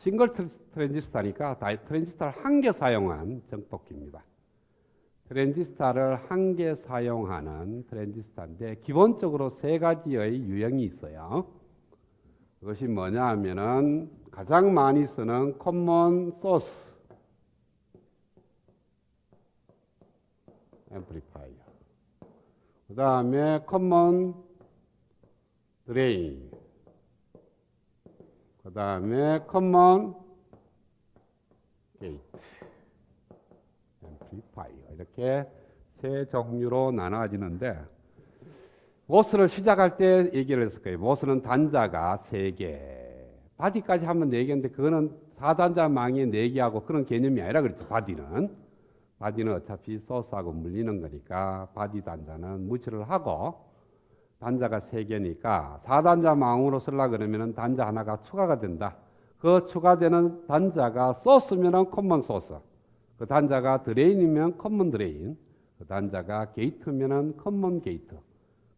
싱글 트랜지스타니까 트랜지스타를 한 개 사용한 정폭기입니다. 트랜지스타를 한 개 사용하는 트랜지스타인데 기본적으로 세 가지의 유형이 있어요. 그것이 뭐냐 하면은 가장 많이 쓰는 커먼 소스 앰플리파이어, 그 다음에 커먼 드레인, 그 다음에 커먼 게이트 앰플리파이어, 이렇게 세 종류로 나눠지는데 모스를 시작할 때 얘기를 했을 거예요. 모스는 단자가 3개, 바디까지 하면 4개인데 그거는 4단자 망에 4개하고 그런 개념이 아니라 그랬죠. 바디는 어차피 소스하고 물리는 거니까 바디 단자는 무시를 하고 단자가 3개니까 4단자 망으로 쓰려고 그러면 단자 하나가 추가가 된다. 그 추가되는 단자가 소스면 커먼 소스, 그 단자가 드레인이면 커먼 드레인, 그 단자가 게이트면 커먼 게이트.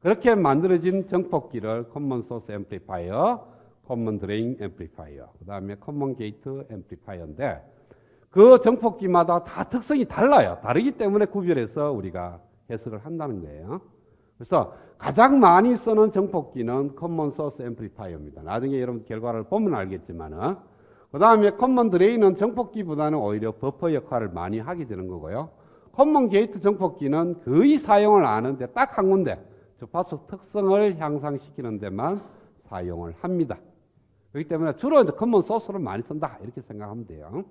그렇게 만들어진 정폭기를 커먼 소스 앰플리파이어, 커먼 드레인 앰플리파이어, 그 다음에 커먼 게이트 앰플리파이어인데 그 정폭기마다 다 특성이 달라요. 다르기 때문에 구별해서 우리가 해석을 한다는 거예요. 그래서 가장 많이 쓰는 정폭기는 커먼 소스 앰플리파이어입니다. 나중에 여러분 결과를 보면 알겠지만은. 그 다음에 커먼 드레인은 정폭기보다는 오히려 버퍼 역할을 많이 하게 되는 거고요. 커먼 게이트 정폭기는 거의 사용을 안 하는데 딱 한 군데 주파수 특성을 향상시키는 데만 사용을 합니다. 그렇기 때문에 주로 이제 커먼 소스를 많이 쓴다 이렇게 생각하면 돼요.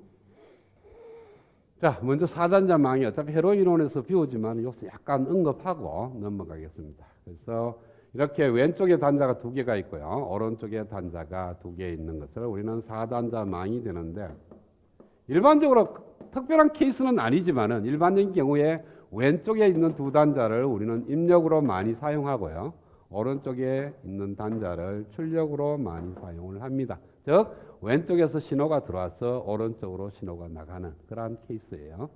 자, 먼저 4단자 망이 어차피 회로이론에서 비우지만 여기서 약간 언급하고 넘어가겠습니다. 그래서 이렇게 왼쪽에 단자가 2개가 있고요. 오른쪽에 단자가 2개 있는 것을 우리는 4단자 망이 되는데 일반적으로 특별한 케이스는 아니지만은 일반적인 경우에 왼쪽에 있는 2단자를 우리는 입력으로 많이 사용하고요. 오른쪽에 있는 단자를 출력으로 많이 사용을 합니다. 즉 왼쪽에서 신호가 들어와서 오른쪽으로 신호가 나가는 그러한 케이스예요.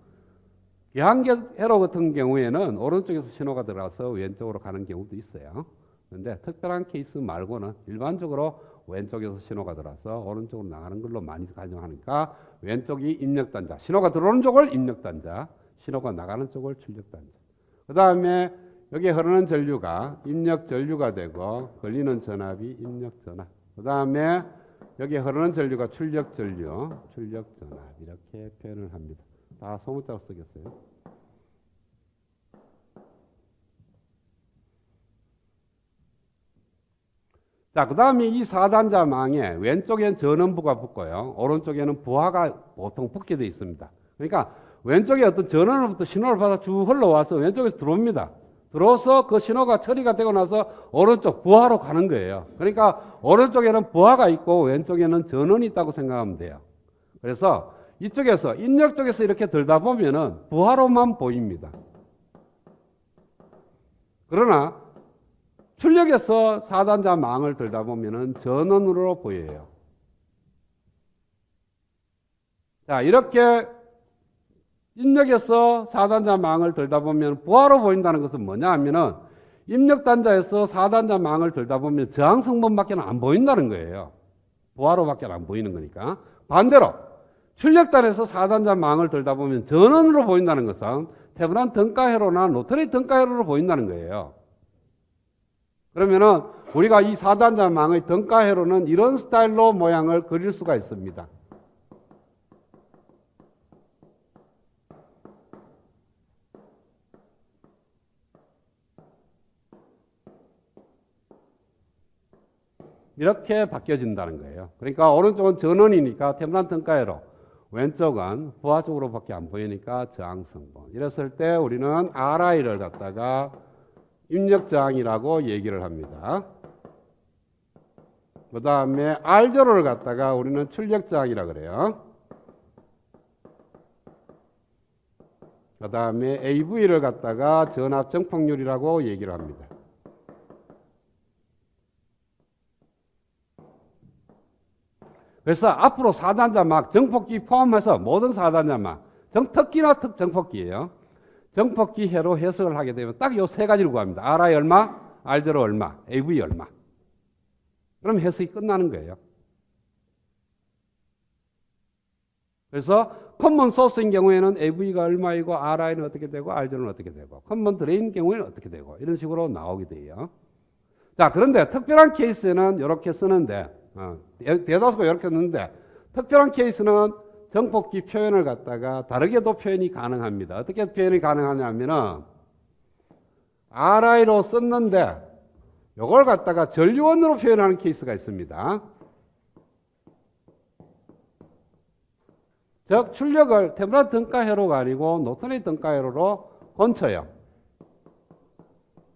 기한격 회로 같은 경우에는 오른쪽에서 신호가 들어와서 왼쪽으로 가는 경우도 있어요. 그런데 특별한 케이스 말고는 일반적으로 왼쪽에서 신호가 들어와서 오른쪽으로 나가는 걸로 많이 가정하니까 왼쪽이 입력단자, 신호가 들어오는 쪽을 입력단자, 신호가 나가는 쪽을 출력단자. 그 다음에 여기 흐르는 전류가 입력 전류가 되고 걸리는 전압이 입력 전압. 그 다음에 여기 흐르는 전류가 출력 전류, 출력 전압 이렇게 표현을 합니다. 다 소문자로 쓰겠어요. 자, 그 다음에 이 4단자 망에 왼쪽엔 전원부가 붙고요. 오른쪽에는 부하가 보통 붙게 되어 있습니다. 그러니까 왼쪽에 어떤 전원으로부터 신호를 받아 쭉 흘러와서 왼쪽에서 들어옵니다. 들어서 그 신호가 처리가 되고 나서 오른쪽 부하로 가는 거예요. 그러니까 오른쪽에는 부하가 있고 왼쪽에는 전원이 있다고 생각하면 돼요. 그래서 이쪽에서 입력 쪽에서 이렇게 들다 보면은 부하로만 보입니다. 그러나 출력에서 4단자 망을 들다 보면은 전원으로 보여요. 자, 이렇게 입력에서 4단자 망을 들다 보면 부하로 보인다는 것은 뭐냐 하면은 입력 단자에서 4단자 망을 들다 보면 저항 성분밖에 안 보인다는 거예요. 부하로밖에 안 보이는 거니까. 반대로 출력단에서 4단자 망을 들다 보면 전원으로 보인다는 것은 테브란 등가회로나 노트레이 등가회로로 보인다는 거예요. 그러면은 우리가 이 4단자 망의 등가회로는 이런 스타일로 모양을 그릴 수가 있습니다. 이렇게 바뀌어진다는 거예요. 그러니까 오른쪽은 전원이니까 테브란 등가회로, 왼쪽은 부하 쪽으로밖에 안 보이니까 저항 성분. 이랬을 때 우리는 RI를 갖다가 입력 저항이라고 얘기를 합니다. 그 다음에 R0를 갖다가 우리는 출력 저항이라고 그래요. 그 다음에 AV를 갖다가 전압 정폭률이라고 얘기를 합니다. 그래서 앞으로 4단자 막 정폭기 포함해서 모든 4단자 막 특기나 정폭기예요. 정폭기 회로 해석을 하게 되면 딱 요 세 가지를 구합니다. RI 얼마, R0 얼마, AV 얼마. 그럼 해석이 끝나는 거예요. 그래서 커먼 소스인 경우에는 AV가 얼마이고 RI는 어떻게 되고 RJ는 어떻게 되고 커먼 드레인 경우에는 어떻게 되고 이런 식으로 나오게 돼요. 자, 그런데 특별한 케이스에는 이렇게 쓰는데 대다수가 이렇게 쓰는데 특별한 케이스는 정폭기 표현을 갖다가 다르게도 표현이 가능합니다. 어떻게 표현이 가능하냐면은 RI로 썼는데 이걸 갖다가 전류원으로 표현하는 케이스가 있습니다. 즉 출력을 테브란 등가회로가 아니고 노턴의 등가회로로 건쳐요.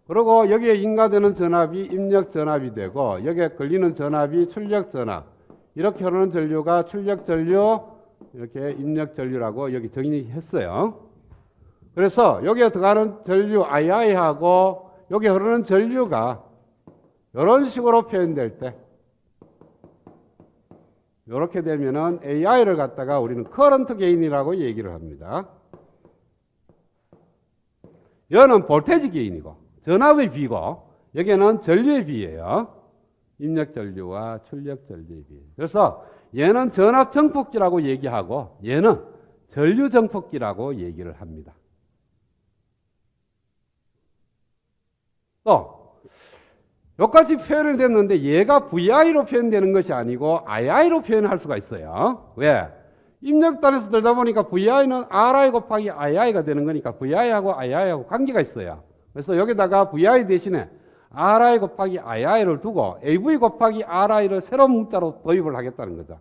그리고 여기에 인가되는 전압이 입력 전압이 되고 여기에 걸리는 전압이 출력 전압. 이렇게 흐르는 전류가 출력 전류, 이렇게 입력 전류라고 여기 정의했어요. 그래서 여기에 들어가는 전류 II하고 여기 흐르는 전류가 이런 식으로 표현될 때 이렇게 되면은 AI를 갖다가 우리는 커런트 게인이라고 얘기를 합니다. 여기는 볼테지 게인이고 전압의 비고 여기는 전류의 비예요. 입력 전류와 출력 전류의 비. 그래서 얘는 전압 정폭기라고 얘기하고 얘는 전류 정폭기라고 얘기를 합니다. 또 여기까지 표현이 됐는데 얘가 VI로 표현되는 것이 아니고 II로 표현할 수가 있어요. 왜? 입력단에서 들다 보니까 VI는 RI 곱하기 II가 되는 거니까 VI하고 II하고 관계가 있어요. 그래서 여기다가 VI 대신에 RI 곱하기 II를 두고 AV 곱하기 RI를 새로운 문자로 도입을 하겠다는 거죠.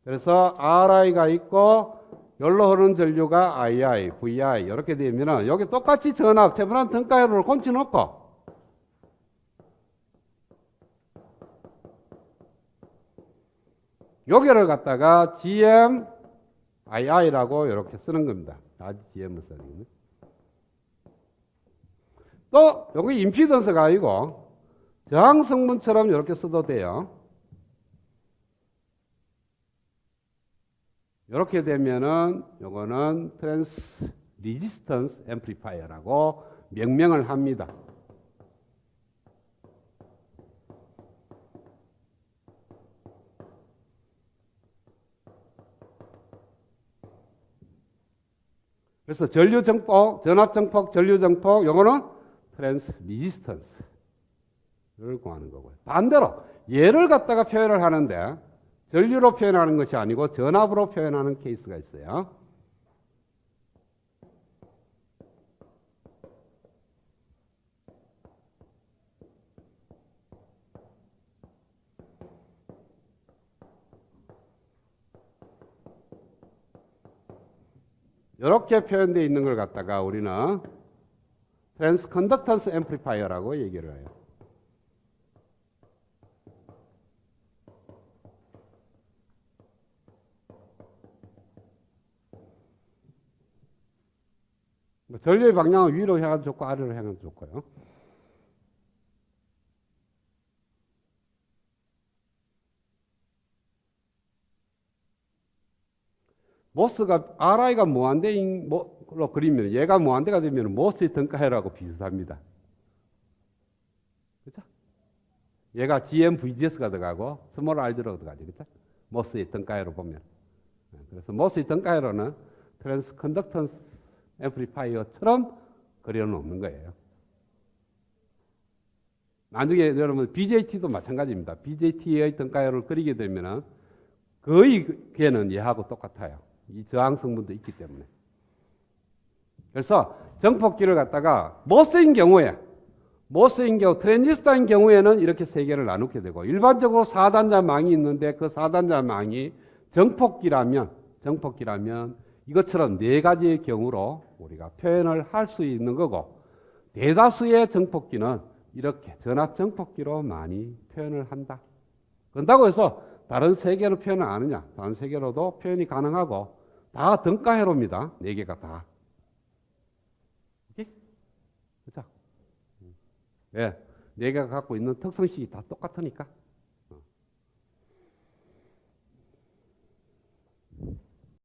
그래서 RI가 있고 열로 흐르는 전류가 II, VI 이렇게 되면은 여기 똑같이 전압, 테브란 등가회로를 건치 놓고 여기를 갖다가 GM, II라고 이렇게 쓰는 겁니다. 아직 GM을 쓰는 거예요. 또 여기 임피던스가 아니고 저항 성분처럼 이렇게 써도 돼요. 이렇게 되면은 요거는 트랜스 리지스턴스 앰플리파이어라고 명명을 합니다. 그래서 전류 정폭, 전압 정폭, 전류 정폭 요거는 트랜스 리지스턴스를 구하는 거고요. 반대로 얘를 갖다가 표현을 하는데 전류로 표현하는 것이 아니고 전압으로 표현하는 케이스가 있어요. 이렇게 표현되어 있는 걸 갖다가 우리는 트랜스 컨덕턴스 앰플리파이어라고 얘기를 해요. 전류의 방향은 위로 향해도 좋고 아래로 향해도 좋고요. 모스가 RI가 무한대인 로 그리면 얘가 무한대가 되면 모스의 등가회로하고 비슷합니다. 그렇죠? 얘가 GM VGS가 들어가고 스몰 R로 들어가죠. 그렇죠? 모스의 등가회로 보면. 그래서 모스의 등가회로는 트랜스 컨덕턴스 앰플리파이어처럼 그려놓는 거예요. 나중에 여러분 BJT도 마찬가지입니다. BJT의 등가회로를 그리게 되면은 거의 걔는 얘하고 똑같아요. 이 저항 성분도 있기 때문에. 그래서 정폭기를 갖다가 모스인 경우, 트랜지스터인 경우에는 이렇게 세 개를 나누게 되고 일반적으로 4단자 망이 있는데 그 4단자 망이 정폭기라면 이것처럼 네 가지의 경우로 우리가 표현을 할 수 있는 거고 대다수의 정폭기는 이렇게 전압 정폭기로 많이 표현을 한다. 그런다고 해서 다른 세 개로 표현을 안 하느냐? 다른 세 개로도 표현이 가능하고 다 등가회로입니다. 네 개가 다. 그렇죠? 네 개가 갖고 있는 특성식이 다 똑같으니까.